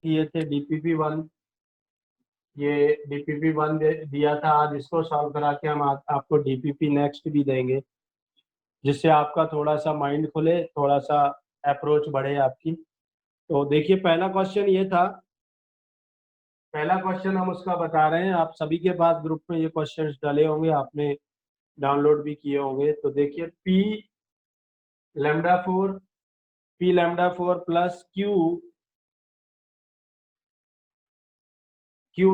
किए थे डीपीपी 1, ये डीपीपी 1 दिया था। आज इसको सॉल्व करा के हम आपको डीपीपी नेक्स्ट भी देंगे, जिससे आपका थोड़ा सा माइंड खुले, थोड़ा सा अप्रोच बढ़े आपकी। तो देखिए पहला क्वेश्चन ये था, पहला क्वेश्चन हम उसका बता रहे हैं। आप सभी के पास ग्रुप में ये क्वेश्चंस डले होंगे, आपने डाउनलोड भी किए होंगे। तो देखिए P lambda four plus Q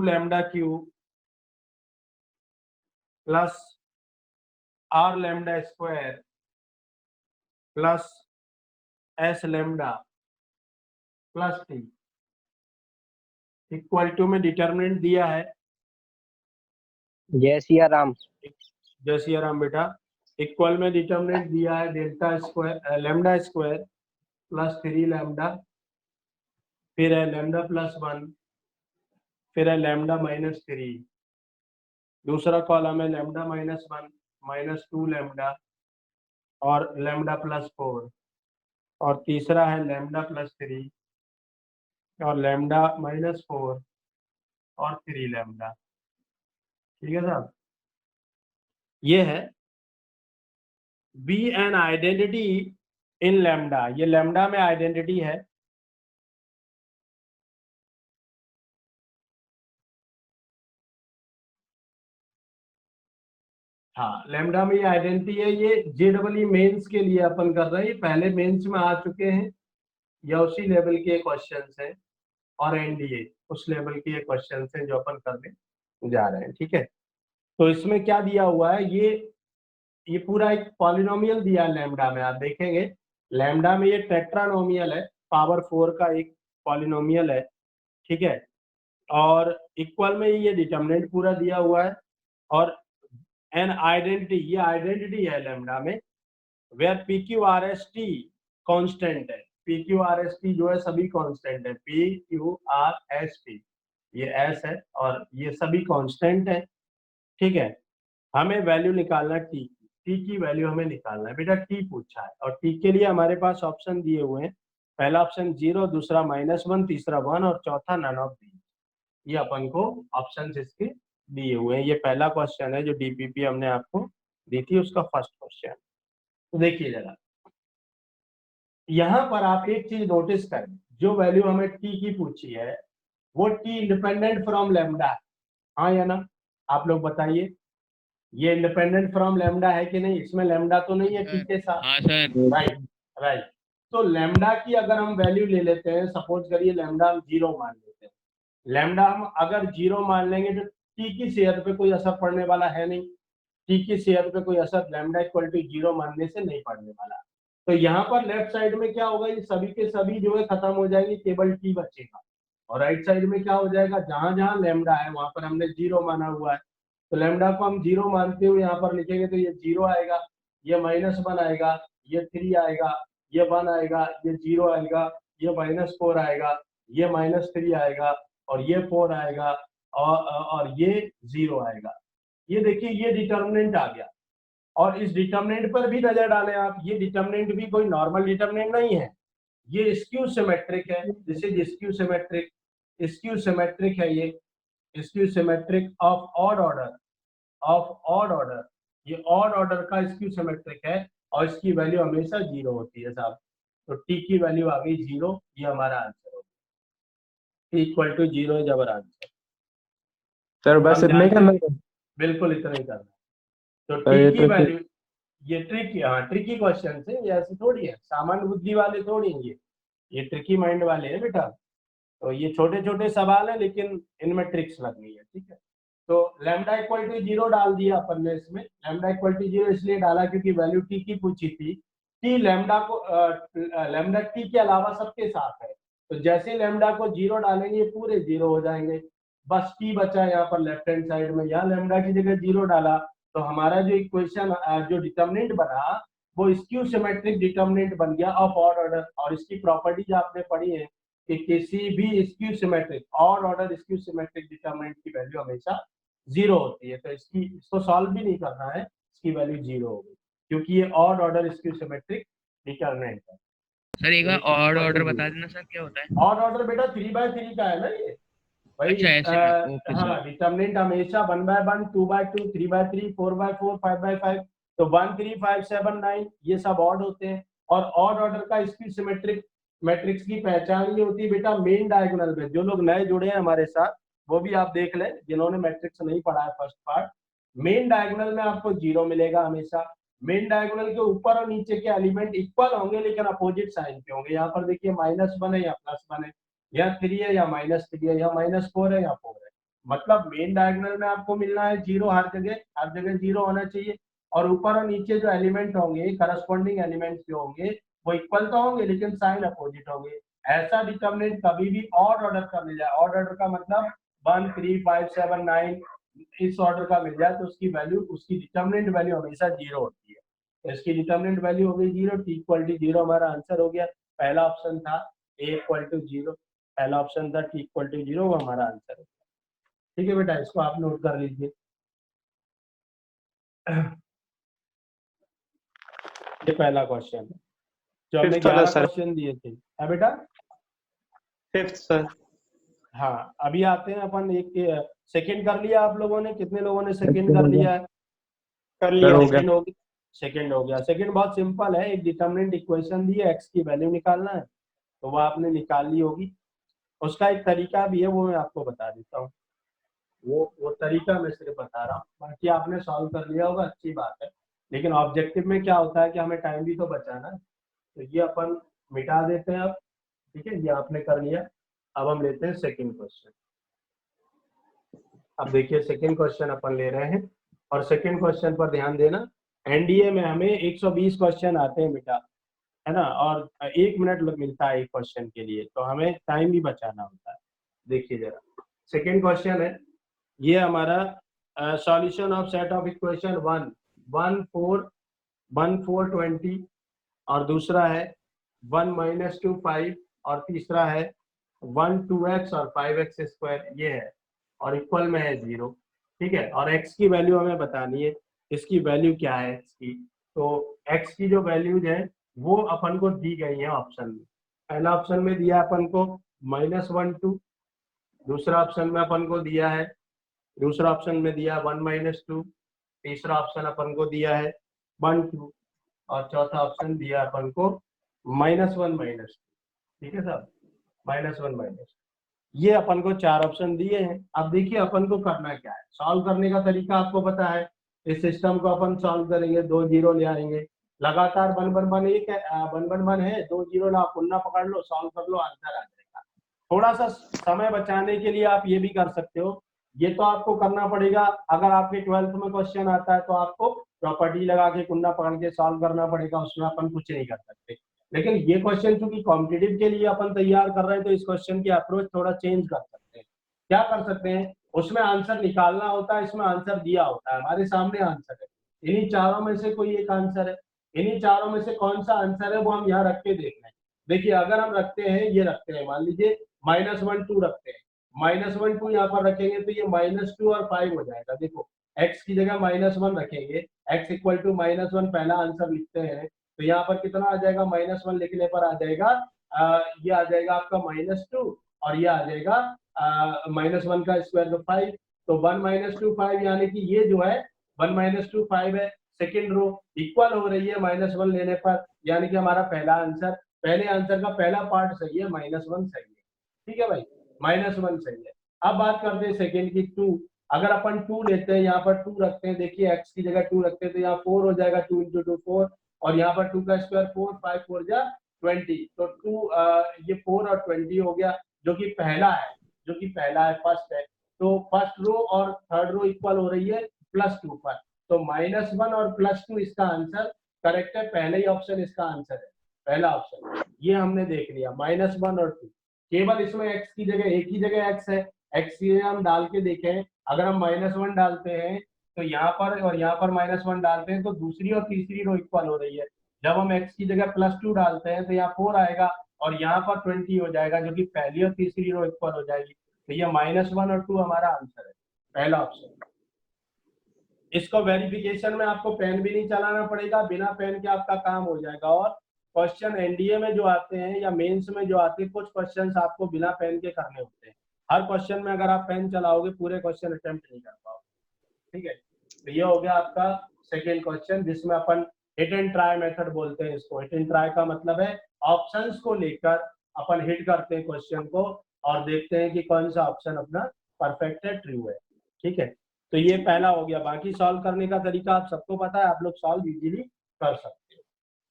lambda Q plus R lambda square plus S lambda plus T equal to में डिटर्मिनेंट दिया है। जय सिया राम। जय सिया राम बेटा। इक्वल में डिटर्मिनेंट दिया है delta square lambda square plus 3 lambda, फिर है लैम्डा प्लस 1, फिर है लैम्डा माइनस 3। दूसरा कॉलम है लैम्डा माइनस 1 माइनस 2 लैम्डा और लैम्डा प्लस 4, और तीसरा है लैम्डा प्लस 3 और लैम्डा माइनस 4 और 3 लैम्डा। ठीक है साहब, ये है be an identity in lambda. ये लैम्डा में आइडेंटिटी है। हाँ, लैम्डा में ये आइडेंटिटी है। ये जेडबलई मेंस के लिए अपन कर रहे हैं, ये पहले मेंस में आ चुके हैं, या उसी लेवल के क्वेश्चंस हैं, और एनडीए उस लेवल के क्वेश्चंस हैं जो अपन करने जा रहे हैं। ठीक है, तो इसमें क्या दिया हुआ है, ये पूरा एक पॉलिनोमियल दिया है लैम्डा में। आप देखेंगे लैम्डा में ये टेट्रानोमियल है, पावर 4 का एक पॉलिनोमियल है। ठीक है, और इक्वल में ये डिटर्मिनेंट पूरा दिया हुआ है, और एन आइडेंटिटी, ये आइडेंटिटी है लैम्डा में, where p q r s t constant है। P q r s t जो है सभी कॉन्स्टेंट है, p q r s t, ये एस है और ये सभी कॉन्स्टेंट है। ठीक है, हमें वैल्यू निकालना टी की वैल्यू हमें निकालना है बेटा। टी पूछा है और टी के लिए हमारे पास ऑप्शन दिए हुए हैं। पहला ऑप्शन 0, दूसरा -1, तीसरा 1 और चौथा नन ऑफ दीज। ये अपन को ऑप्शन इसके दिए हुए हैं। ये पहला क्वेश्चन है जो डीपीपी हमने आपको दी थी, उसका फर्स्ट क्वेश्चन। तो देखिए जरा, यहाँ पर आप एक चीज नोटिस करें, जो वैल्यू हमें टी की पूछी है वो टी इंडिपेंडेंट फ्रॉम लैम्डा है, हाँ या ना? आप लोग बताइए, ये इंडिपेंडेंट फ्रॉम लैम्डा है कि नहीं? इसमें लैम्डा तो नहीं है टी के साथ। हाँ सर। Right right. तो लैम्डा की अगर हम वैल्यू ले लेते हैं, सपोज करिए लैम्डा हम 0 मान लेते हैं। लैम्डा हम अगर 0 मान लेंगे तो टी की सेहत पे कोई असर पड़ने वाला है नहीं। टी की सेहत पे कोई असर लैम्डा इक्वल टू 0 मानने से नहीं पड़ने वाला। तो यहाँ पर लेफ्ट साइड में क्या होगा, ये सभी के सभी जो है खत्म हो जाएंगे, केवल टी बचेगा। और राइट साइड में क्या हो जाएगा, जहां जहां लैम्डा है वहां पर हमने 0 माना हुआ है, तो लैम्डा को हम 0 मानते हुए यहाँ पर लिखेंगे तो ये 0 आएगा, ये -1 आएगा, ये 3 आएगा, ये 1 आएगा, ये 0 आएगा, ये -4 आएगा, ये -3 आएगा, और ये 4 आएगा, और ये 0 आएगा। ये देखिए ये डिटर्मिनेंट आ गया। और इस डिटर्मिनेंट पर भी नजर डालें आप, ये डिटर्मिनेंट भी कोई नॉर्मल डिटर्मिनेंट नहीं है, ये स्क्यू सिमेट्रिक है। This is skew symmetric, skew symmetric है ये, skew symmetric of odd order, ये ऑड ऑर्डर का स्क्यू सिमेट्रिक है, और इसकी वैल्यू हमेशा 0 होती है साहब। तो टी की वैल्यू आ गई 0, ये हमारा आंसर हो गया। T equal to 0 is our answer. Sir बस इतना ही करना है? बिल्कुल इतना ही करना है। तो सर ये टी की तो वैल्यू, ये ट्रिकी, हाँ ट्रिकी क्वेश्चन है, ये ऐसे थोड़ी है, सामान्य बुद्धि वाले थोड़ी हैं ये ट्रिकी माइंड वाले हैं बेटा। तो ये छोटे छोटे सवाल है लेकिन इनमें ट्रिक्स लगनी है। ठीक है, तो लैम्डा इक्वल टू 0 डाल दिया अपन ने इसमें। लैम्डा इक्वल टू 0 इसलिए डाला क्योंकि वैल्यू टी की पूछी थी। टी लैम्डा को लैम्डा टी के अलावा सबके साथ है, तो जैसे लैम्डा को 0 डालेंगे ये पूरे 0 हो जाएंगे। बस टी बचा यहाँ पर लेफ्ट हैंड साइड में, यहाँ लैम्डा की जगह 0 डाला, तो हमारा जो इक्वेशन जो डिटर्मिनेंट बना वो स्क्यू सिमेट्रिक डिटर्मिनेंट बन गया ऑफ ऑड ऑर्डर। और इसकी प्रॉपर्टीज आपने पढ़ी है कि किसी भी skew symmetric odd order skew symmetric determinant की वैल्यू हमेशा 0 होती है। तो इसको सॉल्व भी नहीं करना है, इसकी वैल्यू 0 होगी क्योंकि ये odd order skew symmetric determinant है। सर एक बार A odd equal to order बता 0। देना सर क्या होता है। ऑड ऑर्डर बेटा 3/3 का है ना ये भाई। अच्छा ऐसे में, ओके सर। हाँ, डिटर्मिनेंट हमेशा 1/1, 2/2, 3/3, 4/4, 5/5। तो 1, 3, 5, 7, 9 ये सब ऑड होते हैं। और ऑड ऑर्डर का इसकी सिमेट्रिक मैट्रिक्स की पहचान ये होती है बेटा मेन डायगोनल में। जो लोग नए जुड़े हैं हमारे साथ वो भी आप देख लें, जिन्होंने मैट्रिक्स नहीं पढ़ा है फर्स्ट पार्ट। मेन डायगोनल में आपको 0 मिलेगा हमेशा। मेन डायगोनल के ऊपर और नीचे के एलिमेंट इक्वल होंगे लेकिन अपोजिट साइन के होंगे। यहाँ पर देखिए -1 है या +1 है, या 3 है या -3 है, या -4 है या 4 है। मतलब मेन डायगोनल में आपको मिलना है 0, हर जगह 0 होना चाहिए। और ऊपर और नीचे जो एलिमेंट होंगे, करस्पॉन्डिंग एलिमेंट्स जो होंगे वो इक्वल तो होंगे लेकिन साइन अपोजिट होंगे। ऐसा डिटर्मिनेंट कभी भी ऑड ऑर्डर का मिल जाए, ऑड ऑर्डर का मतलब 1, 3, 5, 7, 9 इस ऑर्डर का मिल जाए तो उसकी वैल्यू, उसकी डिटर्मिनेंट वैल्यू हमेशा 0 होती है। तो इसकी डिटर्मिनेंट वैल्यू हो गई 0, t = 0 हमारा आंसर हो गया। पहला ऑप्शन था a = 0, पहला ऑप्शन था t = 0, वो हमारा आंसर है। ठीक है बेटा, इसको आप नोट कर लीजिए। ये पहला क्वेश्चन है जो हमने 11 क्वेश्चन दिए थे। है बेटा 5th सर। हाँ, अभी आते हैं अपन एक सेकंड कर लिया आप लोगों ने, कितने लोगों ने सेकंड कर लिया है? कर लिया सेकंड हो गया। सेकंड हो गया। सेकंड बहुत सिंपल है, एक डिटरमिनेंट इक्वेशन दी है, x की वैल्यू निकालना है तो वो आपने निकाल ली होगी। उसका एक तरीका भी है, वो मैं आपको बता देता हूँ। वो तरीका मैं सिर्फ बता रहा हूँ, बाकी आपने सॉल्व कर लिया होगा, अच्छी बात है। लेकिन ऑब्जेक्टिव में क्या होता है कि हमें टाइम भी तो बचाना है। तो ये अपन मिटा देते हैं अब। ठीक है, ये आपने कर लिया। अब हम लेते हैं सेकंड क्वेश्चन। अब देखिए सेकंड क्वेश्चन अपन ले रहे हैं और सेकंड क्वेश्चन पर ध्यान देना। एनडीए में हमें 120 क्वेश्चन आते हैं बेटा, है ना, और 1 मिनट मिलता है एक क्वेश्चन के लिए, तो हमें टाइम भी बचाना होता है। देखिए जरा, सेकंड क्वेश्चन है ये हमारा solution of set of equation 1, 1, 4, 1, 4, 20 और दूसरा है 1, -2, 5 और तीसरा है 1, 2x और 5x², ये है और इक्वल में है 0। ठीक है, और x की वैल्यू हमें बतानी है, इसकी वैल्यू क्या है x की। तो x की जो वैल्यूज है वो अपन को दी गई है ऑप्शन में। पहला ऑप्शन में दिया अपन को -1, 2, दूसरा ऑप्शन में अपन को दिया है, दूसरा ऑप्शन में दिया 1, -2, तीसरा ऑप्शन अपन को दिया है 1, 2 और चौथा ऑप्शन दिया अपन को -1, -2। ठीक है साहब, -1, -2। ये अपन को 4 ऑप्शन दिए हैं। अब देखिए अपन को करना क्या है, सॉल्व करने का तरीका आपको पता है। इस सिस्टम को अपन सॉल्व करेंगे, 2 0 ले आएंगे, लगातार 1, 1, 1 1 1, 1, 1 है, 2 0 ला पुन्ना पकड़ लो, सॉल्व कर लो, आंसर आ जाएगा। थोड़ा सा समय बचाने के लिए आप ये भी कर सकते हो। ये तो आपको करना पड़ेगा, अगर आपके 12th में क्वेश्चन आता है तो आपको प्रॉपर्टी लगा के कुन्ना पकड़ के सॉल्व करना पड़ेगा, उसमें अपन कुछ नहीं कर सकते। लेकिन ये क्वेश्चन चूंकि कॉम्पिटिटिव के लिए अपन तैयार कर रहे हैं तो इस क्वेश्चन की अप्रोच थोड़ा चेंज कर सकते हैं। क्या कर सकते हैं, उसमें आंसर निकालना होता है, इसमें आंसर दिया होता है, हमारे सामने आंसर है। इन्हीं चारों में से कोई एक आंसर है, इन्हीं चारों में से कौन सा आंसर है वो हम यहाँ रख के देख रहे हैं। देखिए अगर हम रखते हैं, ये रखते हैं, मान लीजिए -1, 2 रखते हैं, -1, 2 यहाँ पर रखेंगे तो ये -2 और 5 हो जाएगा। देखो x की जगह -1 रखेंगे, x = -1 पहला आंसर लिखते हैं तो यहाँ पर कितना आ जाएगा, -1 लिखने पर आ जाएगा ये आ जाएगा आपका -2 और ये आ जाएगा -1 का स्क्वायर तो 5। तो 1, -2, 5 यानी कि ये जो है 1, -2, 5 है। सेकेंड रो इक्वल हो रही है -1 लेने पर, यानी कि हमारा पहला आंसर, पहले आंसर का पहला पार्ट सही है, -1 सही है। ठीक है भाई, -1 सही है। अब बात करते हैं सेकेंड की, 2। अगर अपन 2 लेते हैं, यहाँ पर 2 रखते हैं, देखिए x की जगह 2 रखते हैं तो यहाँ 4 हो जाएगा, 2 × 2 4 और यहाँ पर 2 का स्क्वायर 4, 5 4 जा 20। तो 2 ये 4 और 20 हो गया, जो कि पहला है, जो कि पहला है, फर्स्ट है। तो फर्स्ट रो और थर्ड रो इक्वल हो रही है +2 पर, तो -1 और +2 इसका आंसर करेक्ट है। पहले ही ऑप्शन इसका आंसर है, पहला ऑप्शन ये हमने देख लिया, -1 और 2। केवल इसमें x की जगह, एक ही जगह x है, x की जगह हम डाल के देखें, अगर हम -1 डालते हैं तो यहाँ पर और यहाँ पर -1 डालते हैं तो दूसरी और तीसरी रो इक्वल हो रही है। जब हम x की जगह +2 डालते हैं तो यहाँ 4 आएगा और यहाँ पर 20 हो जाएगा, जो कि पहली और तीसरी रो इक्वल हो जाएगी। तो ये -1 और 2 हमारा आंसर है, पहला ऑप्शन। इसको वेरिफिकेशन में आपको पेन भी नहीं चलाना पड़ेगा, बिना पेन के आपका काम हो जाएगा। और क्वेश्चन एनडीए में जो आते हैं या मेंस में जो आते हैं, कुछ क्वेश्चंस आपको बिना पेन के करने होते हैं। हर क्वेश्चन में अगर आप पेन चलाओगे पूरे क्वेश्चन अटेम्प्ट नहीं कर पाओगे। ठीक है, तो ये हो गया आपका सेकेंड क्वेश्चन, जिसमें अपन हिट एंड ट्राई मेथड बोलते हैं इसको। हिट एंड ट्राई का मतलब है ऑप्शंस को लेकर अपन हिट करते हैं क्वेश्चन को और देखते हैं कि कौन सा ऑप्शन अपना परफेक्ट है, ट्रू है। ठीक है, तो ये पहला हो गया। बाकी सॉल्व करने का तरीका आप सबको पता है, आप लोग सॉल्व इजीली कर सकते हो।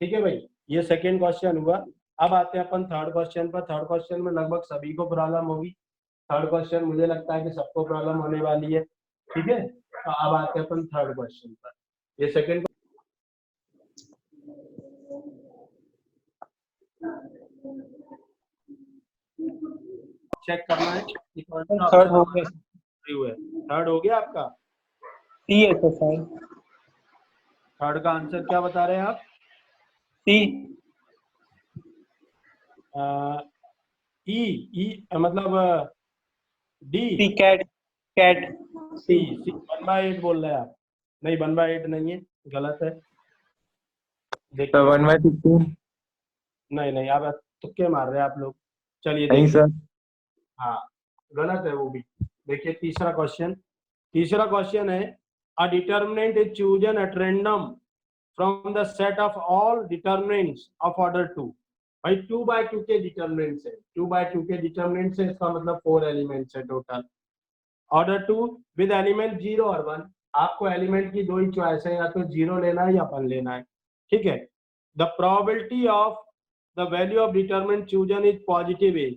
ठीक है भाई, ये सेकेंड क्वेश्चन हुआ। अब आते हैं अपन थर्ड क्वेश्चन पर। थर्ड क्वेश्चन में लगभग सभी को प्रॉब्लम होगी। थर्ड क्वेश्चन मुझे लगता है कि सबको प्रॉब्लम होने वाली है। ठीक है, तो अब आते हैं अपन थर्ड क्वेश्चन पर। ये सेकेंड चेक करना है कि कौन सा थर्ड हो गया। ट्रू है। थर्ड हो गया आपका। सी है तो सर, थर्ड का आंसर क्या बता रहे हैं आप? सी। ई मतलब डी। सी कैट, कैट। सी 1/8 बोल रहे हैं आप? नहीं, 1/8 नहीं है, गलत है। देखिए 1/16 नहीं नहीं, आप तुक्के मार रहे हैं आप लोग। चलिए नहीं देखिए, सर, हाँ गलत है वो भी। देखिए तीसरा क्वेश्चन। तीसरा क्वेश्चन है अ determinant is chosen at random from the set of all determinants of order 2। भाई 2/2 के डिटर्मिनेंट्स है, 2/2 के डिटर्मिनेंट्स है, इसका मतलब 4 एलिमेंट्स है टोटल। ऑर्डर 2 विद एलिमेंट 0 और 1। आपको एलिमेंट की दो ही चॉइस है, या तो 0 लेना है या 1 लेना है। ठीक है, the probability of the value of determinant chosen is positive is.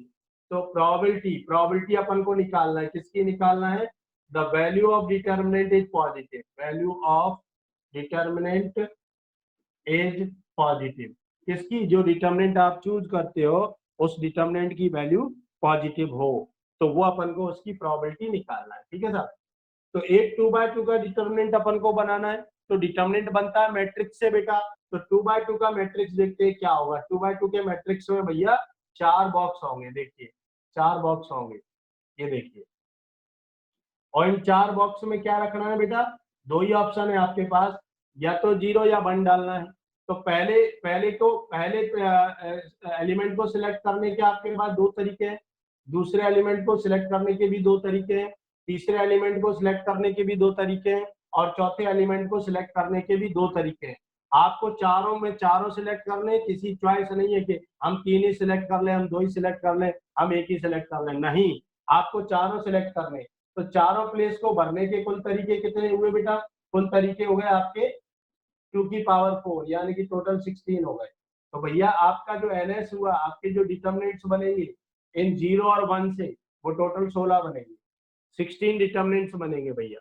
तो प्रोबेबिलिटी अपन को निकालना है, किसकी निकालना है? The value of determinant is positive. Value of determinant is positive. किसकी? जो डिटर्मिनेंट आप चूज करते हो उस डिटर्मिनेंट की वैल्यू पॉजिटिव हो, तो वो अपन को उसकी प्रोबेबिलिटी निकालना है। ठीक है सर, तो एक 2/2 का डिटर्मिनेंट अपन को बनाना है। तो डिटर्मिनेंट बनता है मैट्रिक्स से बेटा। तो 2/2 का मैट्रिक्स देखते हैं क्या होगा। 2/2 के मैट्रिक्स में भैया 4 बॉक्स होंगे। देखिए 4 बॉक्स होंगे, ये देखिए। और इन 4 बॉक्स में क्या रखना है बेटा? दो ही ऑप्शन है आपके पास, या तो 0 या 1 डालना है। तो पहले एलिमेंट को सिलेक्ट करने के आपके पास दो तरीके हैं, दूसरे एलिमेंट को सिलेक्ट करने के भी दो तरीके हैं, तीसरे एलिमेंट को सिलेक्ट करने के भी दो तरीके हैं, और चौथे एलिमेंट को सिलेक्ट करने के भी दो तरीके हैं। आपको चारों में चारों सिलेक्ट करने, किसी चॉइस नहीं है कि हम 3 ही सिलेक्ट कर लें, हम 2 ही सिलेक्ट कर लें, हम 1 ही सिलेक्ट कर लें। नहीं, आपको चारों सिलेक्ट करने। तो चारों प्लेस को भरने के कुल तरीके कितने हुए बेटा? कुल तरीके हो गए आपके 2 की पावर 4, यानी कि टोटल 16 हो गए। तो भैया आपका जो एनएस हुआ, आपके जो डिटर्मिनेंट्स बनेंगे इन 0 और 1 से, वो टोटल 16 बनेंगे। 16 डिटर्मिनेंट्स बनेंगे भैया।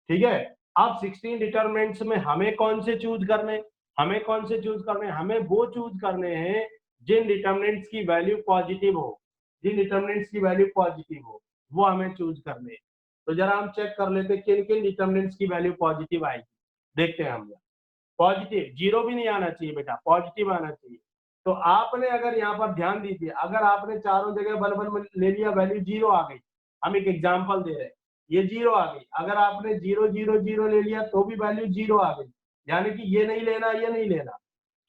ठीक है, अब 16 डिटर्मिनेंट्स में हमें कौन से चूज करने? हमें कौन से चूज करने? हमें वो चूज करने हैं जिन डिटर्मिनेंट्स की वैल्यू पॉजिटिव हो। जिन डिटर्मिनेंट्स की वैल्यू पॉजिटिव हो वो हमें चूज करने हैं। तो जरा हम चेक कर लेते हैं किन किन डिटर्मिनेंट्स की वैल्यू पॉजिटिव आएगी। देखते हैं हम। पॉजिटिव, 0 भी नहीं आना चाहिए बेटा, पॉजिटिव आना चाहिए। तो आपने अगर यहाँ पर ध्यान दीजिए, अगर आपने चारों जगह 1 ले लिया, वैल्यू 0 आ गई। हम एक एग्जांपल दे रहे हैं, ये 0 आ गई। अगर आपने 0 0 0 ले लिया तो भी वैल्यू 0 आ गई, यानी कि ये नहीं लेना, ये नहीं लेना।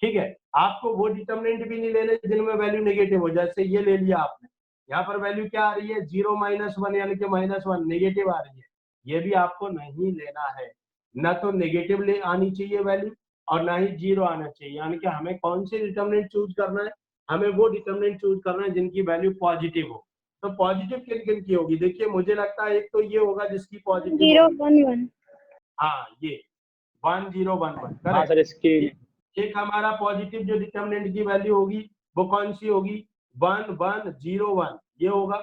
ठीक है, आपको वो डिटर्मिनेंट भी नहीं लेने जिनमें वैल्यू नेगेटिव हो। जैसे ये ले लिया आपने, यहाँ पर वैल्यू क्या आ रही है? 0 -1, यानी कि -1 नेगेटिव आ रही है। ये भी आपको नहीं लेना है। न तो नेगेटिव ले आनी चाहिए वैल्यू, और ना ही 0 आना चाहिए। यानी कि हमें कौन सी डिटर्मिनेंट चूज करना है? हमें वो डिटर्मिनेंट चूज करना है जिनकी वैल्यू पॉजिटिव हो। तो पॉजिटिव किन किन की होगी? देखिए मुझे लगता है एक तो ये होगा जिसकी पॉजिटिव 0 1 1। हाँ, ये 1 0 1 1 हाँ सर, इसकी एक हमारा पॉजिटिव जो डिटर्मिनेंट की वैल्यू होगी वो कौन सी होगी? 1 1 0 1, ये होगा।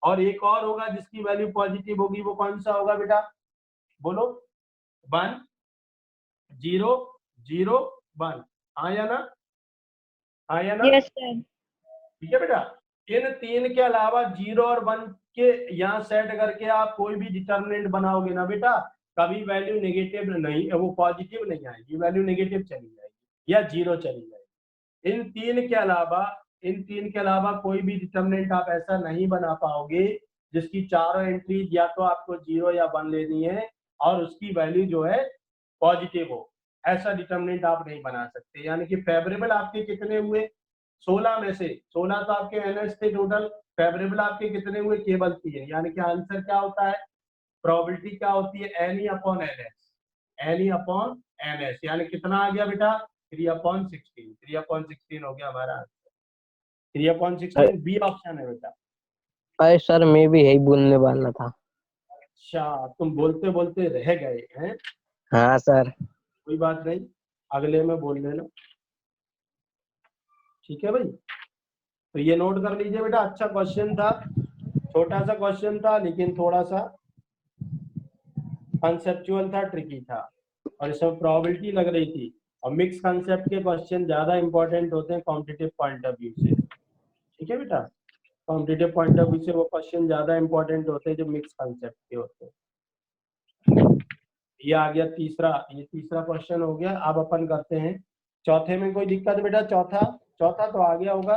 और एक और होगा जिसकी वैल्यू पॉजिटिव होगी, वो कौन सा होगा बेटा? बोलो। 1 0 0 1, आया ना? आया ना? Yes sir. ठीक है बेटा, इन 3 के अलावा 0 और 1 के यहाँ सेट करके आप कोई भी डिटर्मिनेंट बनाओगे ना बेटा, कभी वैल्यू नेगेटिव नहीं, वो पॉजिटिव नहीं आएगी, वैल्यू नेगेटिव चली जाएगी या 0 चली जाएगी। इन 3 के अलावा कोई भी डिटर्मिनेंट आप ऐसा नहीं बना पाओगे जिसकी चारों एंट्रीज या तो आपको 0 या 1 लेनी है और उसकी वैल्यू जो है पॉजिटिव हो। ऐसा डिटर्मिनेंट आप नहीं बना सकते। यानी कि फेवरेबल आपके कितने हुए, 16 में से 16 तो आपके एनएस थे टोटल, फेवरेबल आपके कितने हुए, केवल 3। यानी कि आंसर क्या होता है, प्रोबेबिलिटी क्या होती है, N E upon N S, N E upon N S. यानी कितना आ गया बेटा, 3/16, 3/16 हो गया हमारा आंसर, 3/16 बी ऑप्शन है बेटा। अरे सर मैं भी यही बोलने वाला था। अच्छा, तुम बोलते बोलते रह गए हैं, हाँ सर। कोई बात नहीं, अगले में बोल लेना, ठीक है भाई। तो ये नोट कर लीजिए बेटा, अच्छा क्वेश्चन था, छोटा सा क्वेश्चन था लेकिन थोड़ा सा कंसेप्चुअल था, ट्रिकी था, और इसमें प्रोबेबिलिटी लग रही थी। और मिक्स कंसेप्ट के क्वेश्चन ज्यादा इंपॉर्टेंट होते हैं कॉम्पिटिटिव पॉइंट ऑफ व्यू से, ठीक है बेटा। कॉम्पिटिटिव पॉइंट ऑफ व्यू से वो क्वेश्चन ज्यादा इंपॉर्टेंट होते हैं जो मिक्स कंसेप्ट के होते हैं। ये आ गया तीसरा, ये तीसरा क्वेश्चन हो गया। अब अपन करते हैं चौथे में, कोई दिक्कत बेटा, चौथा चौथा तो आ गया होगा,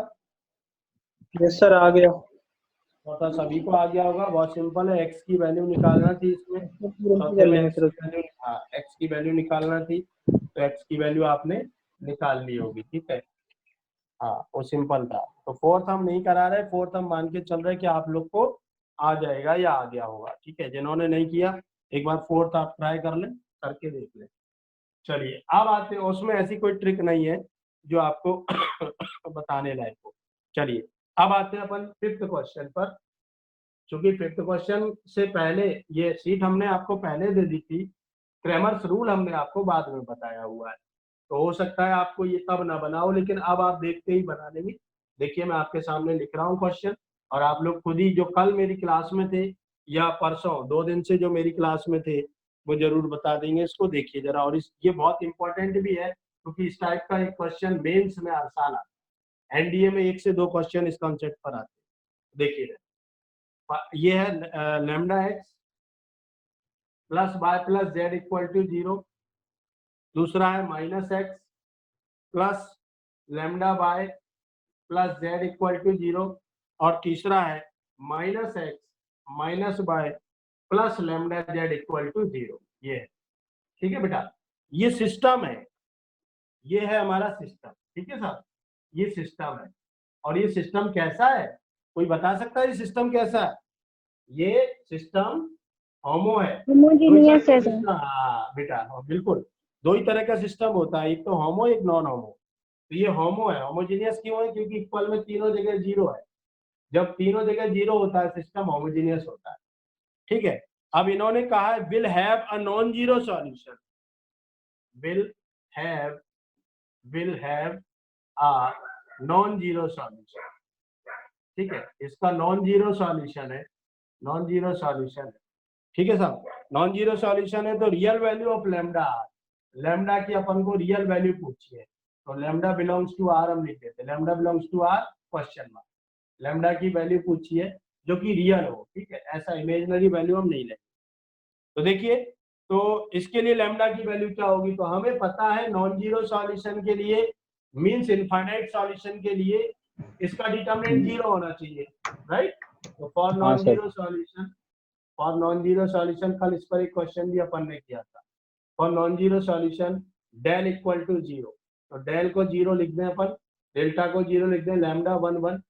यस सर आ गया। चौथा सभी को आ गया होगा, बहुत सिंपल है, एक्स की वैल्यू निकालना थी इसमें, चौथे में एक्स की वैल्यू, हाँ एक्स की वैल्यू निकालना थी, तो एक्स की वैल्यू आपने निकाल ली होगी, ठीक है। हाँ वो सिंपल था। तो फोर्थ हम नहीं करा रहे, फोर्थ हम मान के चल रहे कि आप लोग को आ जाएगा या आ गया होगा, ठीक है। जिन्होंने नहीं किया एक बार फोर्थ आप ट्राई कर लें, करके देख लें। चलिए अब आते हैं, उसमें ऐसी कोई ट्रिक नहीं है जो आपको बताने लायक हो। चलिए अब आते हैं अपन फिफ्थ क्वेश्चन पर। क्योंकि फिफ्थ क्वेश्चन से पहले ये सीट हमने आपको पहले दे दी थी, क्रैमर्स रूल हमने आपको बाद में बताया हुआ है, तो हो सकता है आपको ये तब ना बनाओ, लेकिन अब आप देखते ही बना लेंगे। देखिए मैं आपके सामने लिख रहा हूँ क्वेश्चन, और आप लोग खुद ही जो कल मेरी क्लास में थे या परसों 2 दिन से जो मेरी क्लास में थे वो जरूर बता देंगे। इसको देखिए जरा, और ये बहुत इंपॉर्टेंट भी है क्योंकि इस टाइप का एक क्वेश्चन मेंस में आसान आता है, एनडीए में 1 से 2 क्वेश्चन इस कॉन्सेप्ट पर आते हैं। देखिए ये है lambda X plus Y plus Z equal to 0, दूसरा है minus X plus lambda Y plus Z equal to 0, और तीसरा है minus X minus Y plus lambda Z equal to 0। ये है, ठीक है बेटा, ये सिस्टम है, ये है हमारा सिस्टम, ठीक है साहब, ये सिस्टम है। और ये सिस्टम कैसा है, कोई बता सकता है ये सिस्टम कैसा है? ये सिस्टम होमो है, होमोजेनियस है सर। हाँ बेटा, हाँ, बिल्कुल। 2 ही तरह का सिस्टम होता है, एक तो होमो एक नॉन होमो। तो ये होमो है, होमोजेनियस क्यों है, क्योंकि इक्वल में तीनों जगह 0 है। जब तीनों जगह 0 होता है सिस्टम होमोजेनियस होता है, ठीक है। अब इन्होंने कहा है will have a non zero solution, will have a non zero solution, ठीक है। इसका नॉन जीरो सॉल्यूशन है, नॉन जीरो सॉल्यूशन है, ठीक है साहब, नॉन जीरो सॉल्यूशन है। तो real value of lambda, lambda की अपन को रियल वैल्यू पूछी है, तो लैम्डा बिलोंग्स टू आर हम लिख देते हैं, lambda belongs to R question mark, lambda की वैल्यू पूछी है जो कि रियल हो, ठीक है, ऐसा इमेजिनरी वैल्यू हम नहीं लेंगे। तो देखिए, तो इसके लिए लैम्डा की वैल्यू क्या होगी, तो हमें पता है नॉन जीरो सॉल्यूशन के लिए मींस इनफाइनाइट सॉल्यूशन के लिए इसका डिटरमिनेंट 0 होना चाहिए, राइट। तो for non zero solution, for non zero solution, कल इस पर एक क्वेश्चन भी अपन ने किया था, for non zero solution del equal to 0, तो डेल को 0 लिख दें अपन, डेल्टा को 0 लिख दें, लैम्डा 1 1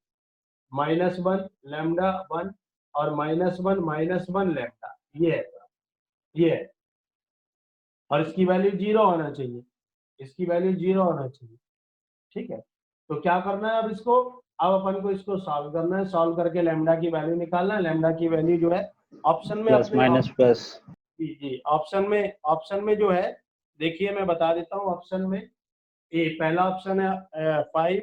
माइनस 1 लैम्डा 1 और माइनस 1 लैम्डा, ये है, ये है। और इसकी वैल्यू 0 होना चाहिए, इसकी वैल्यू 0 होना चाहिए, ठीक है। तो क्या करना है अब इसको, अब अपन को इसको सॉल्व करना है, सॉल्व करके लैम्डा की वैल्यू निकालना है। लैम्डा की वैल्यू जो है ऑप्शन में प्लस माइनस प्लस, जी जी, ऑप्शन में जो है, देखिए मैं बता देता हूँ। ऑप्शन में ए पहला ऑप्शन है 5,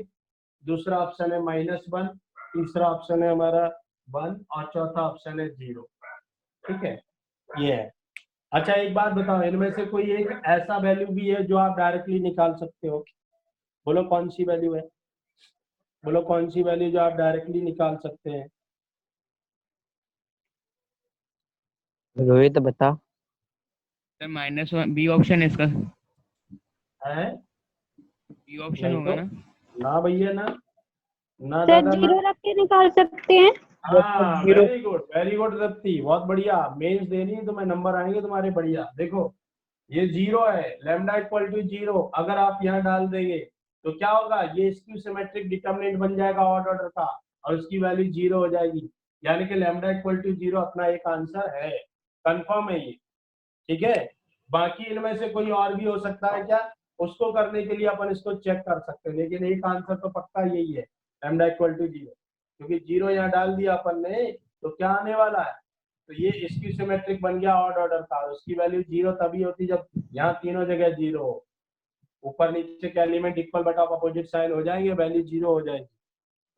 दूसरा ऑप्शन है -1, तीसरा ऑप्शन है हमारा 1 और चौथा ऑप्शन है 0, ठीक है, ये है। अच्छा एक बात बताओ, इनमें से कोई एक ऐसा वैल्यू भी है जो आप डायरेक्टली निकाल सकते हो, बोलो कौन सी वैल्यू है, बोलो कौन सी वैल्यू जो आप डायरेक्टली निकाल सकते हैं? रोहित बता। सर -1 बी ऑप्शन है इसका, है बी ऑप्शन नहीं होगा तो, ना? ना भैया ना, ना सर दादा ना। 0 रख के निकाल सकते हैं। हाँ वेरी गुड रप्ती, बहुत बढ़िया। मेंस देनी है तो मैं नंबर आएंगे तुम्हारे, बढ़िया। देखो ये 0 है, लैम्डा इक्वल टू 0 अगर आप यहाँ डाल देंगे तो क्या होगा, ये स्क्यू सिमेट्रिक डिटरमिनेंट बन जाएगा ऑड ऑर्डर का और उसकी वैल्यू 0 हो जाएगी, यानी कि लैम्डा इक्वल टू 0 अपना एक आंसर है, कंफर्म है ये, ठीक है। बाकी इनमें से कोई और भी हो सकता है क्या, उसको करने के लिए अपन इसको चेक कर सकते हैं, लेकिन एक आंसर तो पक्का यही है, लैम्डा इक्वल टू 0, क्योंकि 0 यहाँ डाल दिया अपन ने तो क्या आने वाला है, तो ये स्क्यू सिमेट्रिक बन गया ऑड ऑर्डर का, उसकी वैल्यू 0 तभी होती जब यहाँ तीनों जगह 0 हो, ऊपर नीचे के एलिमेंट इक्वल बटा अपोजिट साइन हो जाएंगे, वैल्यू 0 हो जाएगी।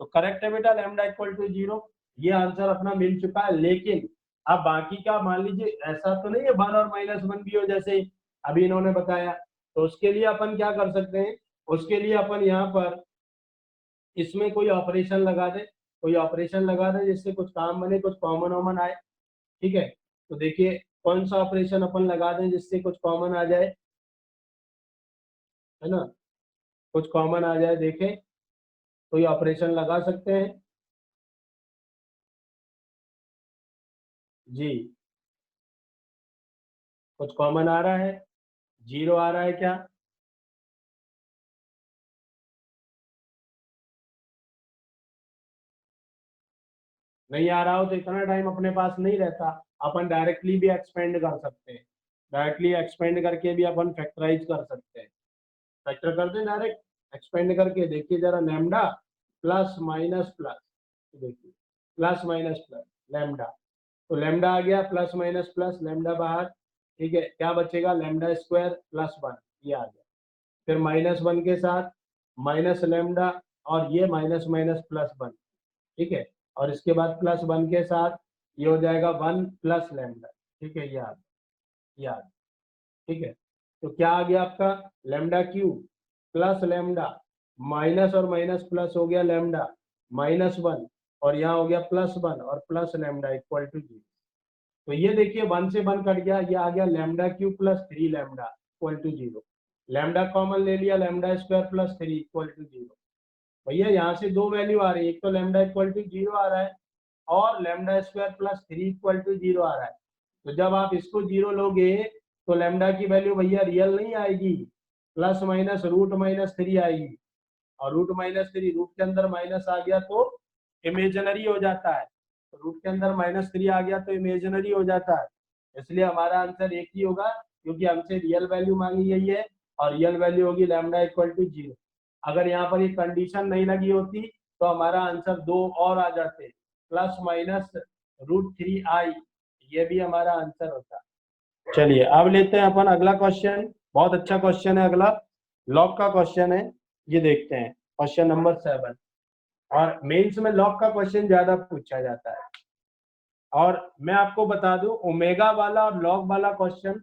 तो करेक्ट है बेटा, लैम्डा इक्वल टू 0, ये आंसर अपना मिल चुका है। लेकिन अब बाकी का मान लीजिए ऐसा तो नहीं है 1 और -1 भी हो जैसे अभी इन्होंने बताया, तो उसके लिए अपन क्या कर सकते हैं, उसके लिए अपन यहाँ पर इसमें कोई ऑपरेशन लगा दे, कोई ऑपरेशन लगा दे जिससे कुछ काम बने, कुछ कॉमन वॉमन आए, ठीक है। तो देखिए कौन सा ऑपरेशन अपन लगा दें जिससे कुछ कॉमन आ जाए, है ना, कुछ कॉमन आ जाए, देखें कोई ऑपरेशन लगा सकते हैं जी, कुछ कॉमन आ रहा है, 0 आ रहा है क्या, नहीं आ रहा हो तो इतना टाइम अपने पास नहीं रहता, अपन डायरेक्टली भी एक्सपेंड कर सकते हैं, डायरेक्टली एक्सपेंड करके भी अपन फैक्टराइज कर सकते हैं, फैक्टर करते हैं डायरेक्ट एक्सपेंड करके, देखिए जरा लैम्डा प्लस माइनस प्लस, देखिए प्लस माइनस प्लस लैम्डा, तो लैम्डा आ गया प्लस माइनस प्लस लैम्डा बाहर, ठीक है, क्या बचेगा लैम्डा स्क्वायर प्लस 1, ये आ गया, फिर -1 के साथ माइनस लैम्डा और ये माइनस माइनस प्लस 1, ठीक है, और इसके बाद +1 के साथ ये हो जाएगा 1 प्लस लैम्डा, ठीक है, ये आ गया, ठीक है। तो क्या आ गया आपका lambda cube plus lambda, minus और माइनस प्लस हो गया लैम्डा -1 और यहाँ हो गया +1 और प्लस लैम्डा इक्वल टू 0। तो ये देखिए 1 से 1 कट गया, ये आ गया lambda cube plus 3 lambda equal to 0, lambda common ले लिया, lambda square plus 3 equal to 0। भैया यहाँ से दो वैल्यू आ रही है, एक तो लैम्डा इक्वल टू 0 आ रहा है और lambda square plus 3 equal to 0 आ रहा है, तो जब आप इसको 0 लोगे तो लैम्डा की वैल्यू भैया रियल नहीं आएगी, प्लस माइनस रूट -3 आएगी, और रूट -3 रूट के अंदर माइनस आ गया तो इमेजिनरी हो जाता है, तो रूट के अंदर -3 आ गया तो इमेजिनरी हो जाता है, इसलिए हमारा आंसर एक ही होगा, क्योंकि हमसे रियल वैल्यू मांगी गई है और रियल वैल्यू होगी लैम्डा इक्वल टू 0। अगर यहाँ पर ये कंडीशन नहीं लगी होती तो हमारा आंसर 2 और आ जाते, प्लस माइनस √3i, ये भी हमारा आंसर होता। चलिए अब लेते हैं अपन अगला क्वेश्चन, बहुत अच्छा क्वेश्चन है अगला, लॉग का क्वेश्चन है, ये देखते हैं क्वेश्चन नंबर 7, और मेंस में लॉग का क्वेश्चन ज्यादा पूछा जाता है। और मैं आपको बता दूं ओमेगा वाला और लॉग वाला क्वेश्चन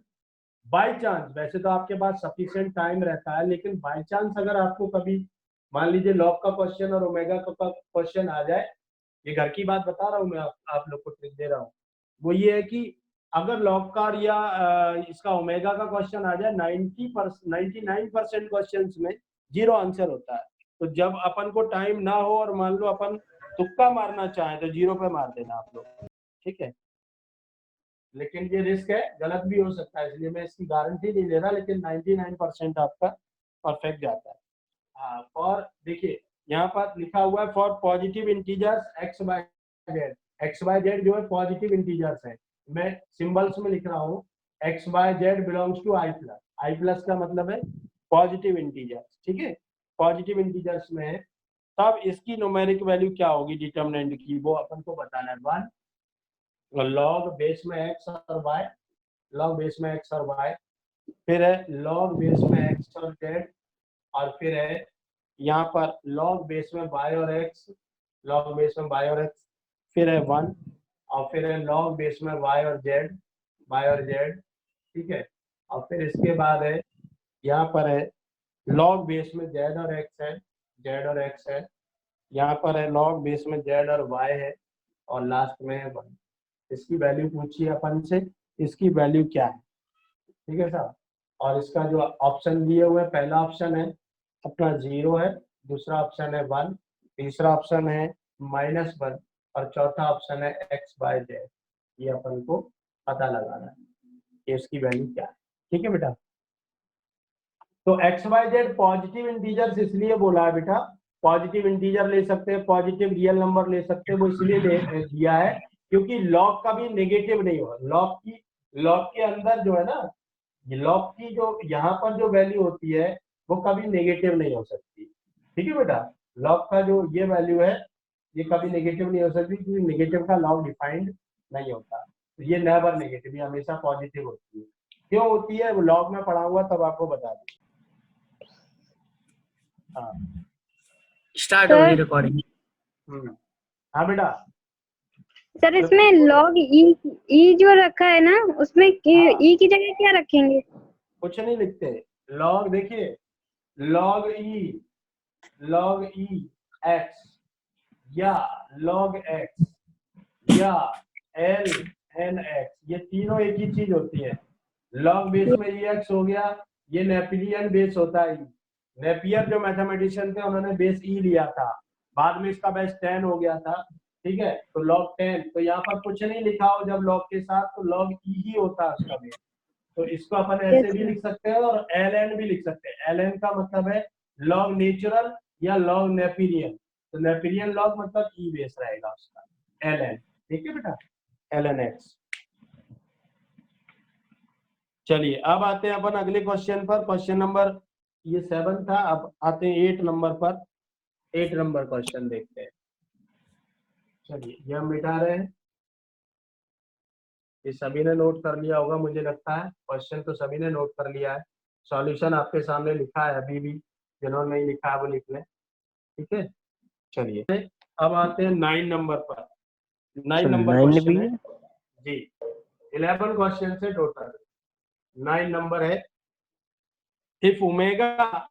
बाय चांस, वैसे तो आपके पास सफिशिएंट टाइम रहता है, लेकिन बाय चांस अगर आपको कभी मान लीजिए लॉग का क्वेश्चन और ओमेगा का क्वेश्चन आ जाए, ये घर की बात बता रहा हूँ मैं, आप लोग को ट्रिक दे रहा हूँ, वो ये है कि अगर लॉग का या इसका ओमेगा का क्वेश्चन आ जाए 99% क्वेश्चन में 0 आंसर होता है, तो जब अपन को टाइम ना हो और मान लो अपन तुक्का मारना चाहें तो 0 पे मार देना आप लोग, ठीक है। लेकिन ये रिस्क है, गलत भी हो सकता है, इसलिए मैं इसकी गारंटी नहीं ले रहा, लेकिन 99% आपका परफेक्ट जाता है। हाँ, फॉर देखिए यहाँ पर लिखा हुआ है फॉर पॉजिटिव इंटीजर्स x/z जो है पॉजिटिव इंटीजर्स है, मैं सिंबल्स में लिख रहा हूँ x/z belongs to i plus का मतलब है पॉजिटिव इंटीजर्स, ठीक है, पॉजिटिव इंटीजर्स में है, तब इसकी न्यूमेरिक वैल्यू क्या होगी डिटरमिनेंट की, वो अपन को बताना है। 1 लॉग बेस में x और y, लॉग बेस में x और y, फिर है लॉग बेस में x और z, और फिर है यहाँ पर लॉग बेस में y और x, लॉग बेस में y और x, फिर है 1, और फिर है लॉग बेस में y और z, ठीक है, और फिर इसके बाद है यहाँ पर है लॉग बेस में z और x है, यहाँ पर है लॉग बेस में z और y है, और लास्ट में है 1। इसकी वैल्यू पूछिए अपन से, इसकी वैल्यू क्या है, ठीक है साहब। और इसका जो ऑप्शन दिए हुए, पहला ऑप्शन है अपना 0 है, दूसरा ऑप्शन है 1, तीसरा ऑप्शन है -1 और चौथा ऑप्शन है x/z, ये अपन को पता लगाना है कि इसकी वैल्यू क्या है। ठीक है बेटा। तो X Y Z positive integers इसलिए बोला है बेटा, पॉजिटिव इंटीजर ले सकते हैं, पॉजिटिव रियल नंबर ले सकते हैं, वो इसलिए दिया है क्योंकि लॉग कभी नेगेटिव नहीं हो। लॉग के अंदर जो है ना, ये लॉग की जो यहाँ पर जो वैल्यू होती है वो कभी नेगेटिव नहीं हो सकती। ठीक है बेटा, लॉग का जो ये वैल्यू है ये कभी नेगेटिव नहीं हो सकती क्योंकि नेगेटिव का लॉग डिफाइंड नहीं होता। तो ये नेवर नेगेटिव, ये हमेशा पॉजिटिव होती है। क्यों होती है वो लॉग में पढ़ा हुआ तब आपको बता दूं। हाँ स्टार्ट हो गई रिकॉर्डिंग। हाँ बेटा, सर इसमें लॉग ई जो रखा है ना, उसमें ई की जगह क्या रखेंगे? कुछ नहीं लिखते। लॉग देखिए, लॉग ई एक्स या लॉग एक्स या एल एन एक्स, ये तीनों एक ही चीज होती है। लॉग बेस में ई एक्स हो गया, ये नेपिलियन बेस होता है। नेपियर जो मैथमेटिशियन थे उन्होंने बेस ई लिया था, बाद में इसका बेस 10 हो गया था। ठीक है, तो लॉग 10, तो यहाँ पर कुछ नहीं लिखा हो जब लॉग के साथ तो लॉग ई ही होता है उसका बेस। तो इसको अपन ऐसे भी लिख सकते हैं और एल एन भी लिख सकते हैं। एल एन का मतलब है लॉग नेचुरल या लॉग नेपिरियन, तो नेपिरियन लॉग मतलब ई बेस रहेगा उसका एल एन। ठीक है बेटा, एल एन एक्स। चलिए अब आते हैं अपन अगले क्वेश्चन पर। क्वेश्चन नंबर ये 7 था, अब आते हैं 8 नंबर पर। 8 नंबर क्वेश्चन देखते हैं। चलिए ये हम मिटा रहे हैं, ये सभी ने नोट कर लिया होगा मुझे लगता है। क्वेश्चन तो सभी ने नोट कर लिया है, सॉल्यूशन आपके सामने लिखा है, अभी भी जिन्होंने नहीं लिखा है वो लिख लें। ठीक है, चलिए अब आते हैं 9 नंबर पर। 9 नंबर क्वेश्चन है जी, 11 क्वेश्चन से टोटल 9 नंबर है। इफ ओमेगा,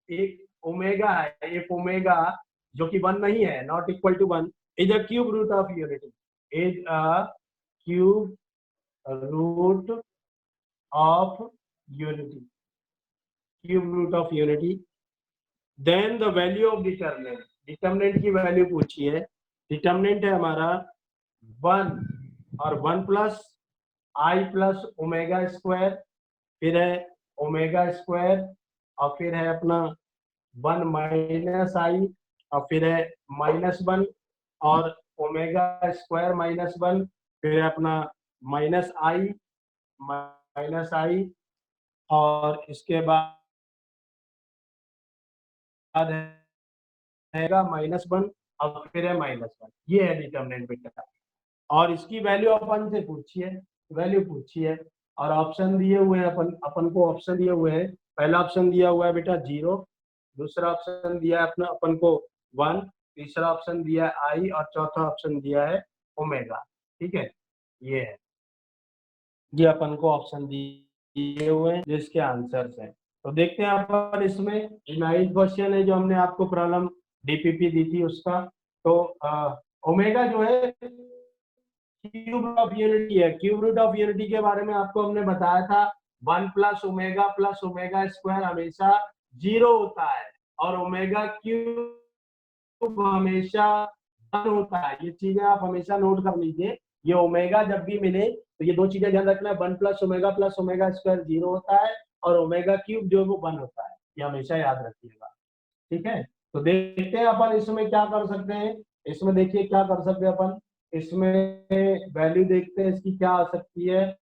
एक ओमेगा है, एक ओमेगा जो कि 1 नहीं है, not equal to 1, is a cube root of unity, is a cube root of unity, cube root of unity. Then the value of determinant, determinant की value पूछी है। डिटर्मिनेंट है हमारा 1 और 1 plus I plus omega square, फिर है omega square, और फिर है अपना 1 माइनस आई, और फिर है -1 और ओमेगा स्क्वायर -1, फिर है अपना माइनस आई, और इसके बाद रहेगा -1 और फिर है -1। ये है डिटर्मिनेंट बेटा, और इसकी वैल्यू अपन से पूछी है, वैल्यू पूछी है, और ऑप्शन दिए हुए हैं अपन को ऑप्शन दिए हुए हैं। पहला ऑप्शन दिया हुआ है बेटा 0, दूसरा ऑप्शन दिया है अपना अपन को 1, तीसरा ऑप्शन दिया है आई, और चौथा ऑप्शन दिया है ओमेगा। ठीक है, ये है, ये अपन को ऑप्शन दिए हुए हैं जिसके आंसर्स हैं। तो देखते हैं अपन इसमें 9 क्वेश्चन है जो हमने आपको प्रॉब्लम डीपीपी दी थी उसका। तो ओमेगा जो है क्यूब रूट ऑफ यूनिटी है। क्यूब रूट ऑफ यूनिटी के बारे में आपको हमने बताया था, 1 प्लस ओमेगा स्क्वायर हमेशा 0 होता है, और ओमेगा क्यूब हमेशा 1 होता है। ये चीजें आप हमेशा नोट कर लीजिए, ये ओमेगा जब भी मिले तो ये दो चीजें ध्यान रखना, 1 प्लस ओमेगा स्क्वायर 0 होता है, और ओमेगा क्यूब जो है वो 1 होता है, ये हमेशा याद रखिएगा। ठीक है, तो देखते हैं अपन इसमें क्या कर सकते हैं। इसमें देखिए क्या कर सकते हैं अपन, इसमें वैल्यू देखते हैं इसकी क्या आ सकती है।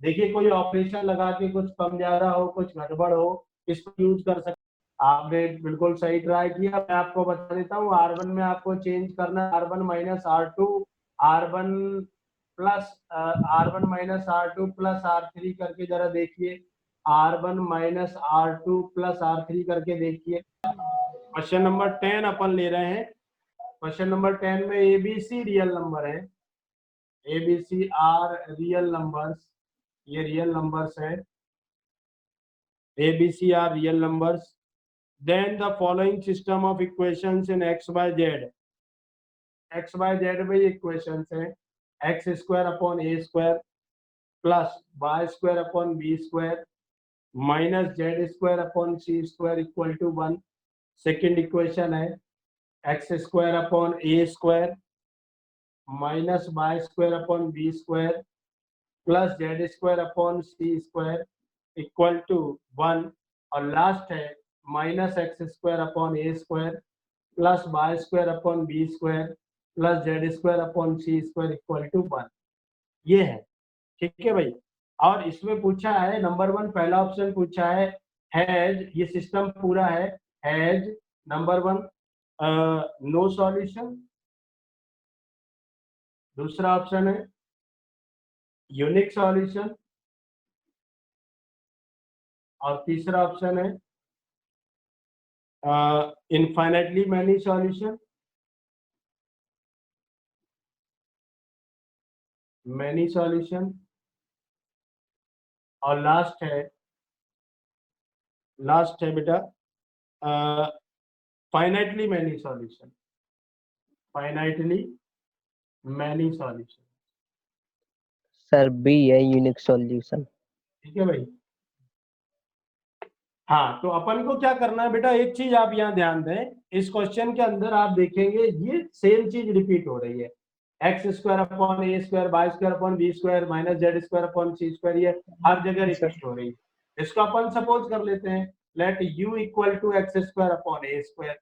देखिए कोई ऑपरेशन लगा के कुछ कम ज्यादा हो, कुछ गड़बड़ हो, इसको यूज कर सकते। आपने बिल्कुल सही ट्राई किया। मैं आपको बता देता हूँ, R1 में आपको चेंज करना है R1 minus R2, R1 minus R2 plus R3 करके जरा देखिए, R1 minus R2 plus R3 करके देखिए। क्वेश्चन नंबर 10 अपन ले रहे हैं। क्वेश्चन नंबर 10 में ABC रियल नंबर है, ABC आर रियल नंबर्स, ये रियल नंबर्स है, ABC are real numbers. Then the following system of equations in x by z में इक्वेशंस है, x square upon A square plus Y square upon B square minus z square upon C square equal to 1। Second equation है x square upon A square minus Y square upon B square plus Z square upon C square equal to 1 और last है minus X square upon A square plus Y square upon B square plus Z square upon C square equal to 1। ये है, ठीक है भाई। और इसमें पूछा है नंबर 1 पहला ऑप्शन पूछा है हैज, ये सिस्टम पूरा है, हैज नंबर 1 नो सॉल्यूशन, दूसरा ऑप्शन है यूनिक सॉल्यूशन और तीसरा ऑप्शन है infinitely many solution, many solution और लास्ट है बेटा finitely many solution, finitely many solution. Sir B है यूनिक सॉल्यूशन। ठीक है भाई। हाँ, तो अपन को क्या करना है बेटा, एक चीज आप यहाँ ध्यान दें, इस क्वेश्चन के अंदर आप देखेंगे ये सेम चीज रिपीट हो रही है, एक्स स्क्वायर अपॉन ए square y square upon B square minus z square upon सी स्क्वायर, ये हर जगह रिपीट हो रही है। इसको अपन सपोज कर लेते हैं, let U equal to X square upon A square,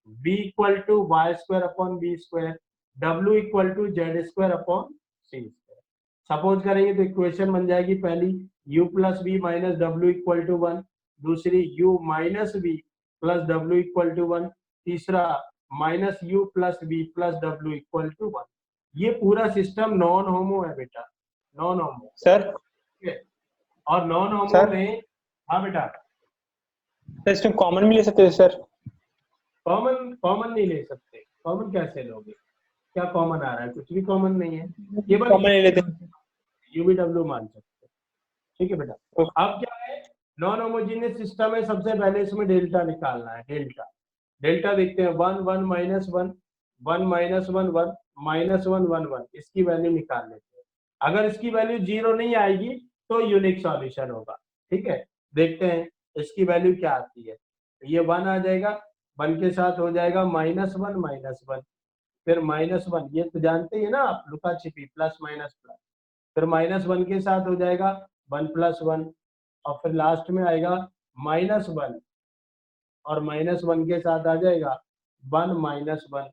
B equal to Y square upon B square, W equal to Z square upon C square. Suppose करेंगे तो इक्वेशन बन जाएगी पहली u plus B minus W equal to 1, दूसरी u minus B plus W equal to 1, तीसरा minus u plus B plus W equal to 1। ये पूरा system non homo है बेटा, नॉन होमो सर। और नॉन होमो सर? में, हाँ बेटा, सर इसमें कॉमन भी ले सकते हैं सर? कॉमन नहीं ले सकते। कॉमन कैसे लोगे, क्या कॉमन आ रहा है, कुछ भी कॉमन नहीं है, केवल कॉमन ले लेते हैं। यूबीडब्ल्यू मान सकते हैं। ठीक है बेटा। अब क्या है, नॉन होमोजीनियस सिस्टम है, सबसे पहले इसमें डेल्टा निकालना है। डेल्टा देखते हैं, 1 1 माइनस 1 1 माइनस 1 1 माइनस 1 1 1, इसकी वैल्यू निकाल लेते हैं। अगर इसकी वैल्यू 0 नहीं आएगी तो यूनिक सॉल्यूशन होगा। ठीक है, देखते हैं इसकी वैल्यू क्या आती है। ये 1 आ जाएगा, 1 के साथ हो जाएगा माइनस 1 फिर माइनस 1, ये तो जानते हैं ना आप, लुका छिपी प्लस माइनस प्लस, फिर माइनस 1 के साथ हो जाएगा 1 प्लस 1 और फिर लास्ट में आएगा माइनस 1 और माइनस 1 के साथ आ जाएगा 1 माइनस 1।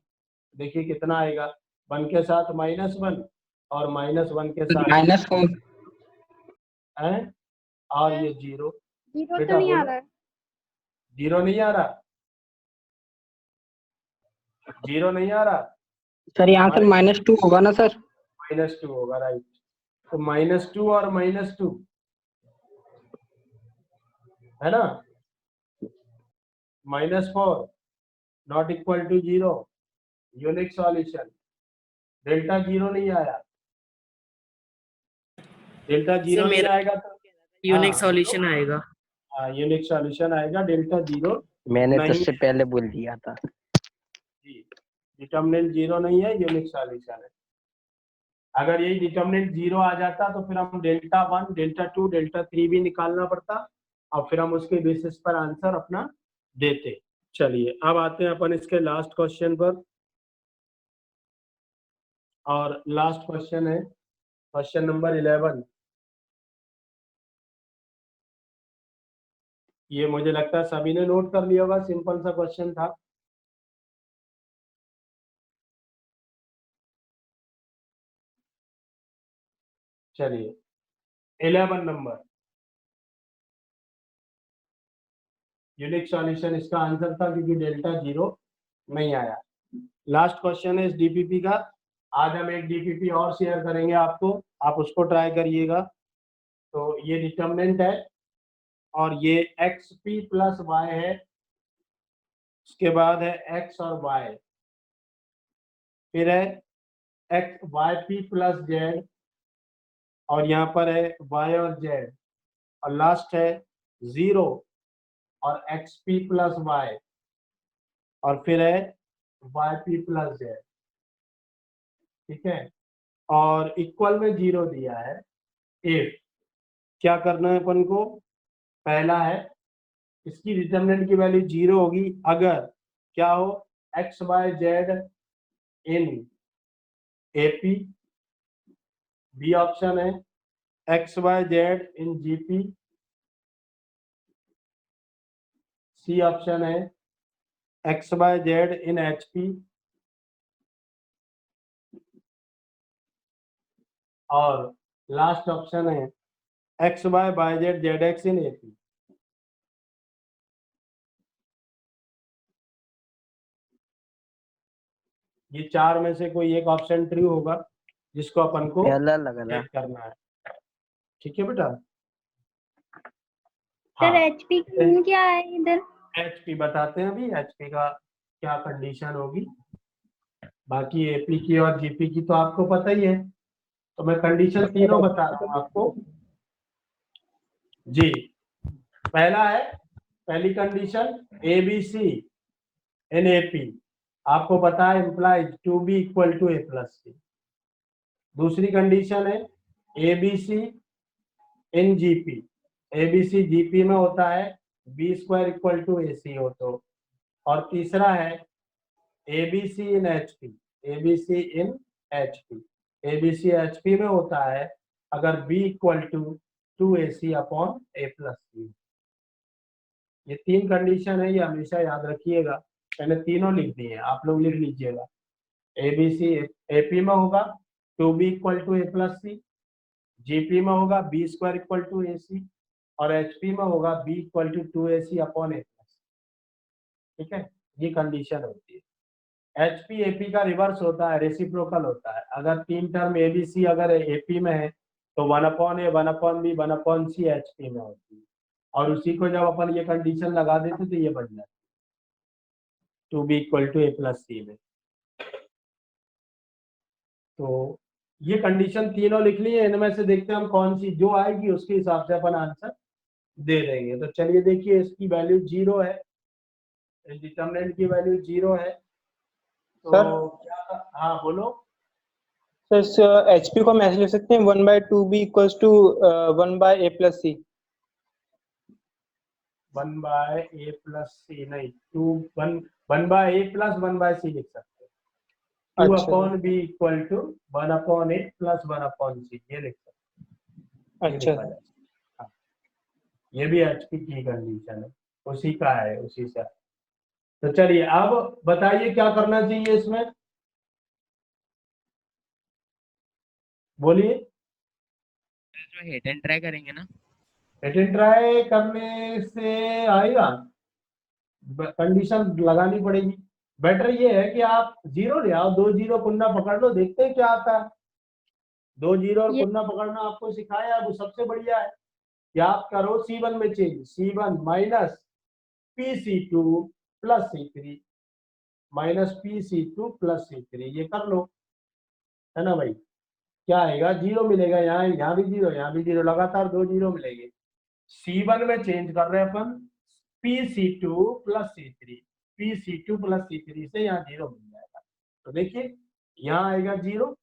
देखिए कितना आएगा, 1 के साथ माइनस 1 और माइनस 1 के साथ माइनस कौन? है और ये 0। जीरो बेटा तो नहीं आ बोलो। रहा है। 0 नहीं आ रहा, 0 नहीं आ रहा, सर यहाँ से -2 होगा ना सर? -2 होगा, राइट। तो -2 और -2 है ना, -4 not equal to 0, unique solution. Delta 0 नहीं आया, डेल्टा 0 नहीं आएगा तो यूनिक सॉल्यूशन आएगा। यूनिक सॉल्यूशन आएगा, डेल्टा 0 मैंने तो नहीं इससे पहले बोल दिया था। डिटर्मिनेंट 0 नहीं है, यूनिक सॉल्यूशन है। अगर यही डिटर्मिनेंट 0 आ जाता तो फिर हम डेल्टा 1 डेल्टा 2 डेल्टा 3 भी निकालना पड़ता और फिर हम उसके बेसिस पर आंसर अपना देते। चलिए अब आते हैं अपन इसके लास्ट क्वेश्चन पर, और लास्ट क्वेश्चन है क्वेश्चन नंबर 11। ये मुझे लगता है सभी ने नोट कर लिया होगा, सिंपल सा क्वेश्चन था। चलिए 11 नंबर, यूनिक सॉल्यूशन इसका आंसर था क्योंकि डेल्टा 0 नहीं आया। लास्ट क्वेश्चन है इस डीपीपी का। आज हम एक डीपीपी और शेयर करेंगे आपको, आप उसको ट्राई करिएगा। तो ये डिटर्मिनेंट है और ये एक्स पी प्लस वाई है, उसके बाद है एक्स और वाई, फिर है X Y P plus Z और यहाँ पर है वाई और जेड, और लास्ट है 0 और एक्स पी प्लस वाई और फिर है वाई पी प्लस जेड। ठीक है, और इक्वल में 0 दिया है। इफ क्या करना है अपन को, पहला है इसकी डिटर्मिनेंट की वैल्यू 0 होगी अगर क्या हो, X Y Z in AP, B option है XYZ in GP, C option है XYZ इन HP, और लास्ट ऑप्शन है XYYZ ZX इन AP। ये चार में से कोई एक ऑप्शन ट्रू होगा जिसको अपन को पहला लग रहा चेक करना है। ठीक है बेटा। सर हाँ, HP का मीन क्या है इधर? HP बताते हैं अभी HP का क्या कंडीशन होगी। बाकी AP की और GP की तो आपको पता ही है, तो मैं कंडीशन तीनों बता रहा हूँ आपको जी। पहला है, पहली कंडीशन ABC इन AP, आपको पता है implies to be equal to A plus C। दूसरी कंडीशन है ABC in GP, ABC GP में होता है B square equal to AC हो तो। और तीसरा है ABC इन HP, ABC इन HP, ABC HP में होता है अगर B equal to 2AC upon A plus C। ये तीन कंडीशन है, ये हमेशा याद रखिएगा। मैंने तीनों लिख दी है, आप लोग लिख लीजिएगा। ABC AP में होगा 2B equal to A plus C, GP में होगा B square equal to AC, और HP में होगा B equal to 2AC upon A plus. ठीक है, ये कंडीशन होती है। HP AP का रिवर्स होता है, रेसिप्रोकल होता है। अगर तीन टर्म ABC अगर AP में है तो 1 upon A 1 upon B 1 upon C HP में होती है, और उसी को जब अपन ये कंडीशन लगा देते तो ये बन जाती है 2B equal to A plus C में। तो ये कंडीशन तीनों लिख ली है, इनमें से देखते हैं हम कौन सी जो आएगी उसके हिसाब से अपन आंसर दे देंगे। तो चलिए देखिए, इसकी वैल्यू 0 है, डिटरमिनेंट की वैल्यू 0 है। तो सर? क्या, हाँ बोलो। सर इस HP को हम ऐसे लिख सकते हैं 1/2B equals to 1/A plus C। 1/A plus C नहीं, 1/A प्लस 1/C लिख सकते हैं। 2 अच्छा upon B equal to 1 upon A plus 1 upon C, ये लिख सकते हैं। ये अच्छा लिखा जाए। हाँ, ये भी HP की कंडीशन है, उसी का है, उसी से। तो चलिए अब बताइए क्या करना चाहिए इसमें, बोलिए। इसमें हिट एंड ट्राई करेंगे ना? हिट एंड ट्राई करने से आएगा, कंडीशन लगानी पड़ेगी। बेटर ये है कि आप 0 ले आओ, 2 0 कुंडा पकड़ लो, देखते हैं क्या आता है। 2 0 और ये कुंडा पकड़ना आपको सिखाया, वो सबसे बढ़िया है कि आप करो C1 में change, C1 minus PC2 plus C3, minus PC2 plus C3, ये कर लो, है ना भाई। क्या आएगा, 0 मिलेगा, यहाँ भी 0, यहाँ भी 0, लगातार 2 0 मिलेंगे। C1 में चेंज कर रहे हैं अपन PC2 plus C3, PC2 plus C3 से यहाँ 0 मिल जाएगा। तो देखिए यहाँ आएगा 0,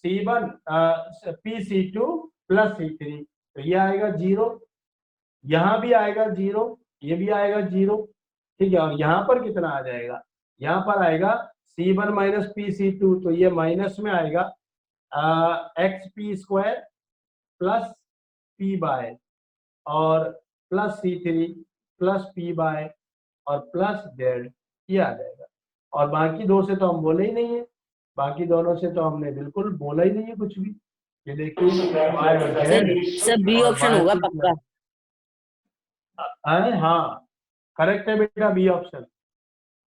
C1 PC2 प्लस C3, तो ये आएगा 0, यहाँ भी आएगा 0, ये भी आएगा 0। ठीक है, और यहाँ पर कितना आ जाएगा, यहाँ पर आएगा C1 माइनस PC2, तो ये माइनस में आएगा XP square plus P by, और plus C3 plus P by, और प्लस Z, ये आ जाएगा। और बाकी दो से तो हम बोले ही नहीं है, बाकी दोनों से तो हमने बिल्कुल बोला ही नहीं है कुछ भी। ये देखिए सर बी ऑप्शन होगा पक्का। हाँ करेक्ट है बेटा, बी ऑप्शन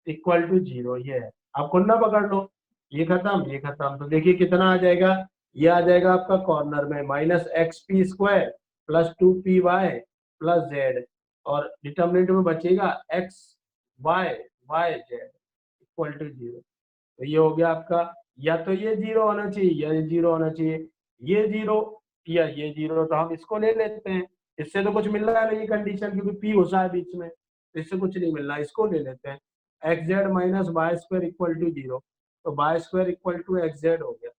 इक्वल टू 0, ये है। आप कुंडा पकड़ लो, ये खत्म, ये खत्म। तो देखिए कितना आ जाएगा, ये आ जाएगा आपका कॉर्नर में minus XP square plus 2PY plus Z, और डिटर्मिनेंट में बचेगा XYYZ इक्वल टू 0। तो ये हो गया आपका, या तो ये 0 होना चाहिए या ये 0 होना चाहिए, ये 0 या ये 0, तो हम इसको ले लेते हैं। इससे तो कुछ मिल रहा है नहीं कंडीशन, क्योंकि P घुसा है बीच में, तो इससे कुछ नहीं मिल रहा, इसको ले लेते हैं। XZ minus Y square equal to 0, तो Y square equal to XZ हो गया।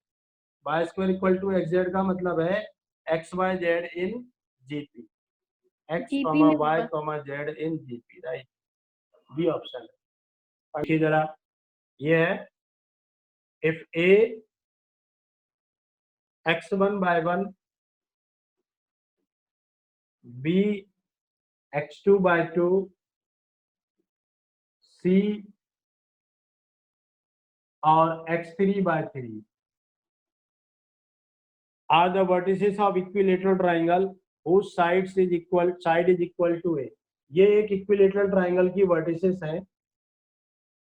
Y square equal to XZ का मतलब है XYZ in GP, X, GP में Y, होगा। Z in GP, right, B option है। देखिए जरा, ये है if A x1 by 1 B x2/2 C और x3/3 are the vertices of equilateral triangle whose side is equal to a। ये एक इक्विलेटरल ट्राइंगल की वर्टिसेस है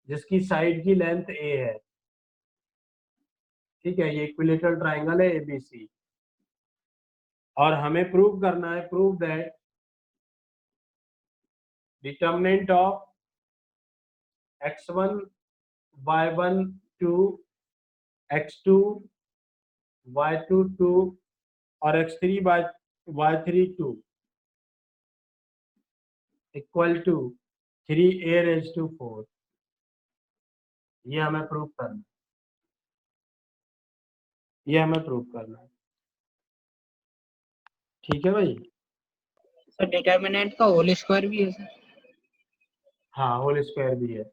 जिसकी साइड की लेंथ a है, ठीक है। ये इक्विलेटरल ट्राइंगल है ABC और हमें प्रूव करना है, prove that determinant of x1 y1 2 x2 y2 2 और x3 y3 2 equal to 3a⁴। ये हमें प्रूव करना है, ये हमें प्रूव करना है, ठीक है भाई। सर डिटर्मिनेंट का होल स्क्वायर भी है सर? हाँ होल स्क्वायर भी है,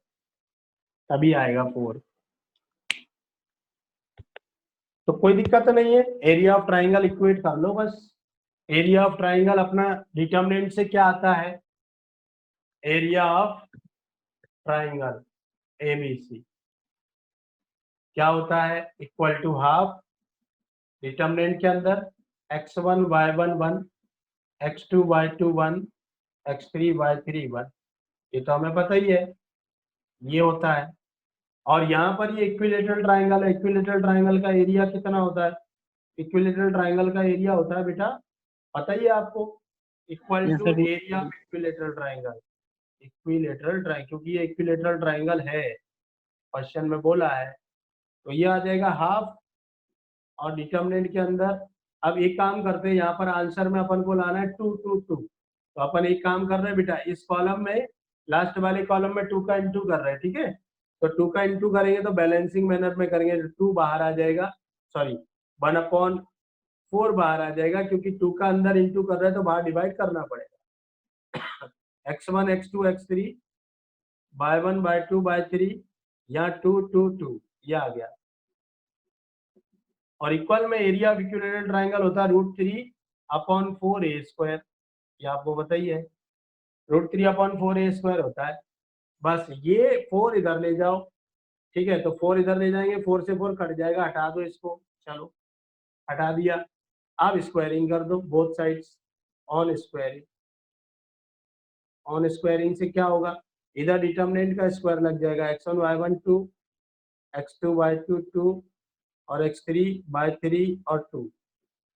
तभी आएगा 4। तो कोई दिक्कत नहीं है, एरिया ऑफ ट्राइंगल इक्वेट कर लो बस। एरिया ऑफ ट्राइंगल अपना डिटर्मिनेंट से क्या आता है, एरिया ऑफ ट्राइंगल ABC क्या होता है, इक्वल टू हाफ डिटर्मिनेंट के अंदर x1 y1 1 x2 y2 1 x3 y3 1, ये तो हमें पता ही है, ये होता है। और यहाँ पर ये इक्विलेटरल ट्राइंगल है, इक्विलेटरल ट्राइंगल का एरिया कितना होता है, इक्विलेटरल ट्राइंगल का एरिया होता है बेटा, पता ही है आपको, equal to area of equilateral triangle. Equilateral triangle, क्योंकि ये इक्विलेटरल ट्राइंगल है, क्वेश्चन में बोला है, तो ये आ जाएगा हाफ और डिटर्मिनेंट के अंदर। अब एक काम करते हैं, यहाँ पर आंसर में अपन को लाना है 2 2 2, तो अपन एक काम कर रहे हैं बेटा, इस कॉलम में लास्ट वाले कॉलम में 2 का इंटू कर रहे हैं, ठीक है। तो 2 का इंटू करेंगे तो बैलेंसिंग मैनर में करेंगे, 2 बाहर आ जाएगा, सॉरी 1/4 बाहर आ जाएगा, क्योंकि 2 का अंदर इंटू कर रहे हैं तो बाहर डिवाइड करना पड़ेगा। x1 x2 x3 y1 y2 y3, यहाँ 2 2 2 ये आ गया। और इक्वल में एरिया ऑफ इक्विलेटरल ट्राइंगल होता है √3/4a², ये आपको बताइए, √3/4a² होता है। बस ये 4 इधर ले जाओ, ठीक है, तो 4 इधर ले जाएंगे, 4 से 4 कट जाएगा, हटा दो इसको, चलो हटा दिया। अब स्क्वायरिंग कर दो both sides, on squaring. On squaring से क्या होगा, इधर डिटर्मिनेंट का स्क्वायर लग जाएगा, x1 y1 2 x2 y2 2 और x3 y3 और 2,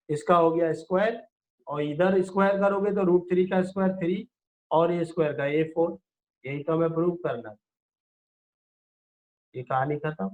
इसका हो गया स्क्वायर। और इधर स्क्वायर करोगे तो √3 का स्क्वायर 3 और ये स्क्वायर का a4, यही तो हमें प्रूव करना है। ये कहानी खत्म।